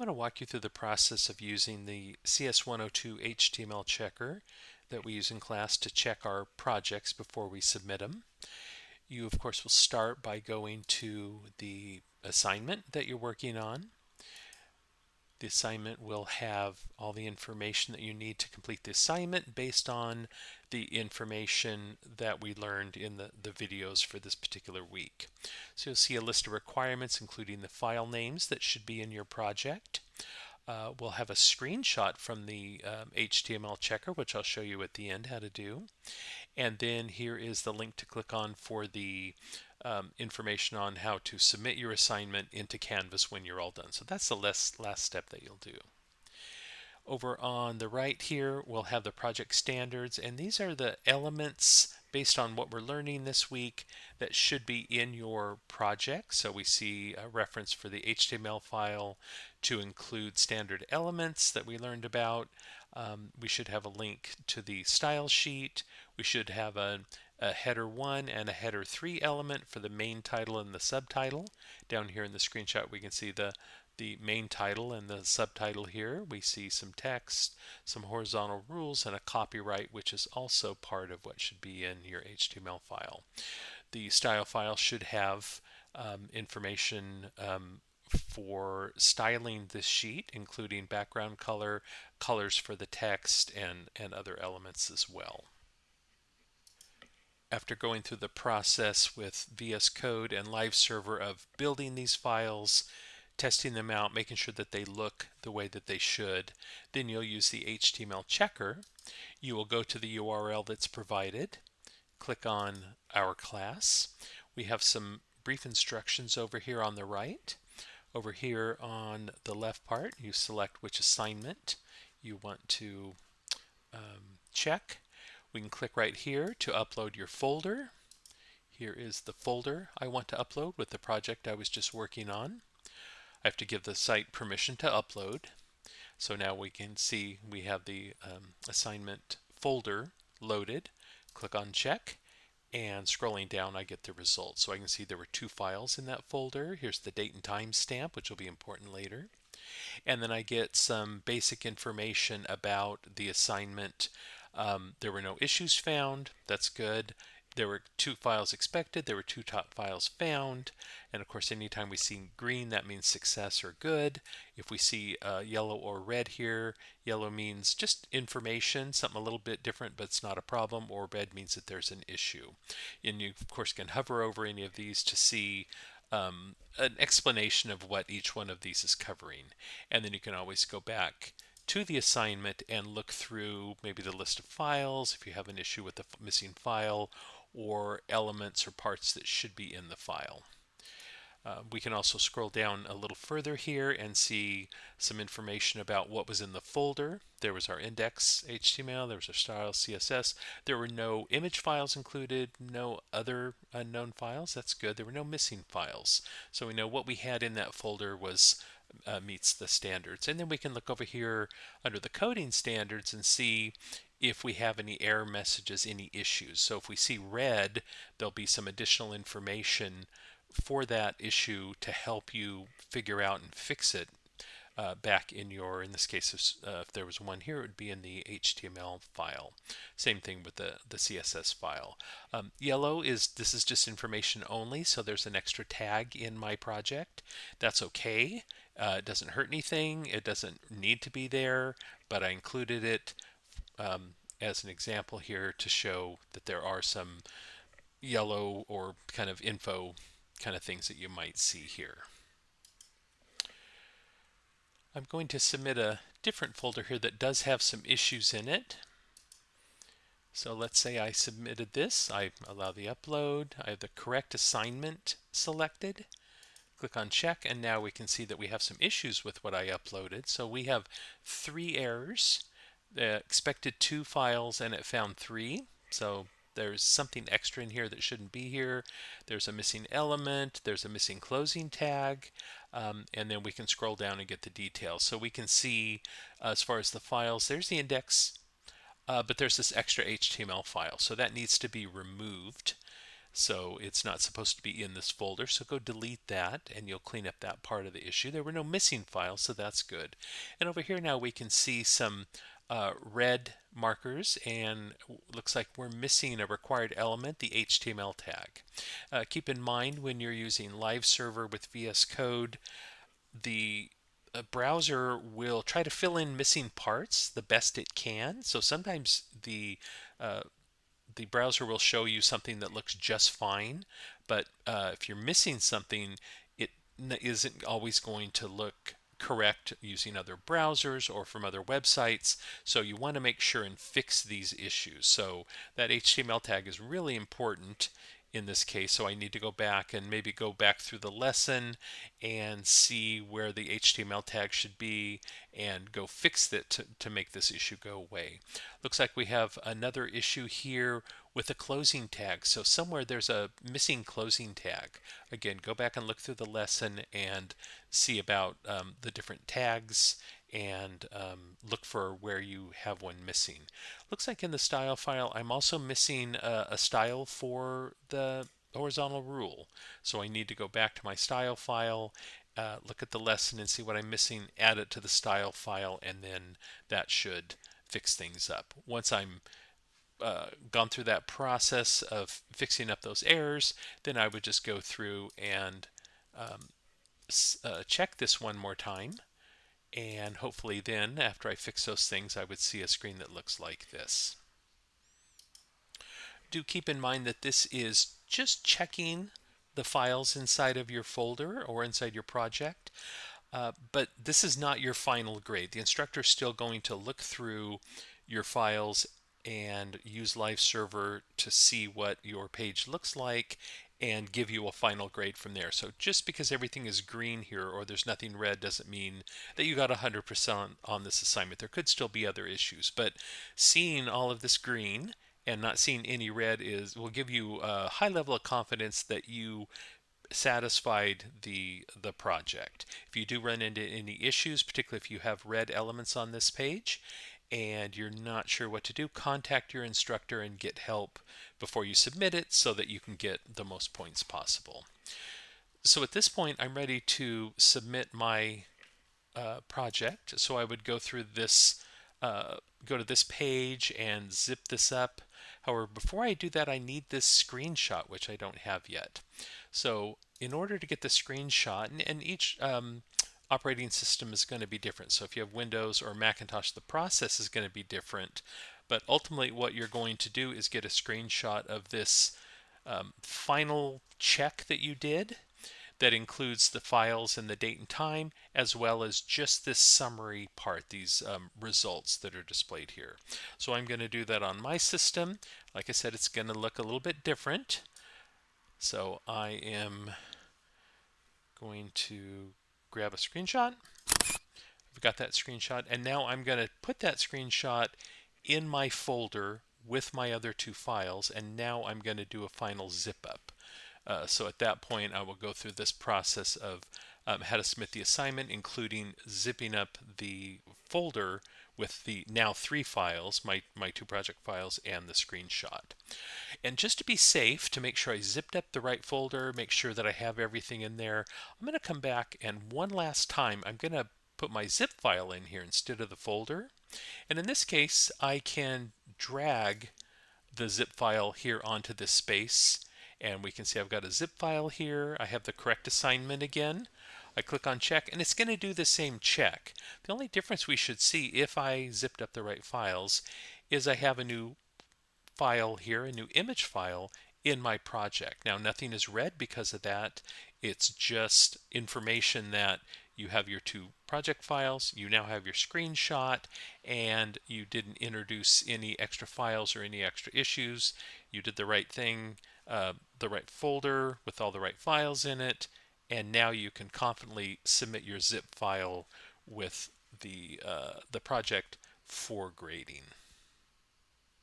I'm going to walk you through the process of using the CS102 HTML checker that we use in class to check our projects before we submit them. You, of course, will start by going to the assignment that you're working on. The assignment will have all the information that you need to complete the assignment based on the information that we learned in the videos for this particular week. So you'll see a list of requirements including the file names that should be in your project. We'll have a screenshot from the HTML checker, which I'll show you at the end how to do. And then here is the link to click on for the information on how to submit your assignment into Canvas when you're all done. So that's the last step that you'll do. Over on the right here, we'll have the project standards, and these are the elements based on what we're learning this week that should be in your project. So we see a reference for the HTML file to include standard elements that we learned about. We should have a link to the style sheet. We should have a header 1 and a header 3 element for the main title and the subtitle. Down here in the screenshot we can see the main title and the subtitle here. We see some text, some horizontal rules, and a copyright, which is also part of what should be in your HTML file. The style file should have information for styling this sheet, including background color, colors for the text, and other elements as well. After going through the process with VS Code and Live Server of building these files, testing them out, making sure that they look the way that they should, then you'll use the HTML checker. You will go to the URL that's provided, click on our class. We have some brief instructions over here on the right. Over here on the left part, you select which assignment you want to check. We can click right here to upload your folder. Here is the folder I want to upload with the project I was just working on. I have to give the site permission to upload. So now we can see we have the assignment folder loaded. Click on check, and scrolling down I get the results. So I can see there were 2 files in that folder. Here's the date and time stamp, which will be important later. And then I get some basic information about the assignment. There were no issues found. That's good. There were 2 files expected. There were 2 top files found. And of course, anytime we see green, that means success or good. If we see yellow or red here, yellow means just information, something a little bit different, but it's not a problem, or red means that there's an issue. And you, of course, can hover over any of these to see an explanation of what each one of these is covering. And then you can always go back to the assignment and look through maybe the list of files if you have an issue with the missing file, or elements or parts that should be in the file. We can also scroll down a little further here and see some information about what was in the folder. There was our index HTML, there was our style CSS. There were no image files included, no other unknown files. That's good. There were no missing files. So we know what we had in that folder was meets the standards. And then we can look over here under the coding standards and see if we have any error messages, any issues. So if we see red, there'll be some additional information for that issue to help you figure out and fix it back in your, in this case, if there was one here, it would be in the HTML file. Same thing with the CSS file. Yellow is, this is just information only, so there's an extra tag in my project. That's okay. It doesn't hurt anything. It doesn't need to be there, but I included it as an example here to show that there are some yellow or kind of info kind of things that you might see here. I'm going to submit a different folder here that does have some issues in it. So let's say I submitted this. I allow the upload. I have the correct assignment selected. Click on check, and now we can see that we have some issues with what I uploaded. So we have 3 errors. Expected 2 files and it found 3. So there's something extra in here that shouldn't be here. There's a missing element. There's a missing closing tag. And then we can scroll down and get the details. So we can see as far as the files, there's the index, but there's this extra HTML file. So that needs to be removed. So it's not supposed to be in this folder. So go delete that and you'll clean up that part of the issue. There were no missing files, so that's good. And over here now we can see some red markers, and looks like we're missing a required element, the HTML tag. Keep in mind when you're using Live Server with VS Code, the browser will try to fill in missing parts the best it can. So sometimes uh, the browser will show you something that looks just fine, but if you're missing something, it isn't always going to look correct using other browsers or from other websites. So you want to make sure and fix these issues. So that HTML tag is really important in this case. So I need to go back and maybe go back through the lesson and see where the HTML tag should be and go fix it to make this issue go away. Looks like we have another issue here with a closing tag. So somewhere there's a missing closing tag. Again, go back and look through the lesson and see about the different tags and look for where you have one missing. Looks like in the style file I'm also missing a style for the horizontal rule. So I need to go back to my style file, look at the lesson and see what I'm missing, add it to the style file, and then that should fix things up. Once I'm gone through that process of fixing up those errors, then I would just go through and check this one more time. And hopefully then, after I fix those things, I would see a screen that looks like this. Do keep in mind that this is just checking the files inside of your folder or inside your project. But this is not your final grade. The instructor is still going to look through your files and use Live Server to see what your page looks like and give you a final grade from there. So just because everything is green here or there's nothing red doesn't mean that you got 100% on this assignment. There could still be other issues, but seeing all of this green and not seeing any red will give you a high level of confidence that you satisfied the project. If you do run into any issues, particularly if you have red elements on this page and you're not sure what to do, contact your instructor and get help before you submit it so that you can get the most points possible. So at this point, I'm ready to submit my project. So I would go through this, go to this page and zip this up. However, before I do that, I need this screenshot, which I don't have yet. So in order to get the screenshot, and each operating system is going to be different. So if you have Windows or Macintosh, the process is going to be different. But ultimately, what you're going to do is get a screenshot of this final check that you did that includes the files and the date and time, as well as just this summary part, these results that are displayed here. So I'm going to do that on my system. Like I said, it's going to look a little bit different. So I am going to grab a screenshot. I've got that screenshot, and now I'm going to put that screenshot in my folder with my other two files, and now I'm going to do a final zip up. So at that point, I will go through this process of how to submit the assignment, including zipping up the folder with the now 3 files, my 2 project files, and the screenshot. And just to be safe, to make sure I zipped up the right folder, make sure that I have everything in there, I'm going to come back and one last time, I'm going to put my zip file in here instead of the folder. And in this case, I can drag the zip file here onto this space, and we can see I've got a zip file here. I have the correct assignment again. I click on check, and it's going to do the same check. The only difference we should see if I zipped up the right files is I have a new file here, a new image file in my project. Now nothing is red because of that. It's just information that you have your 2 project files, you now have your screenshot, and you didn't introduce any extra files or any extra issues. You did the right thing, the right folder with all the right files in it, and now you can confidently submit your zip file with the project for grading.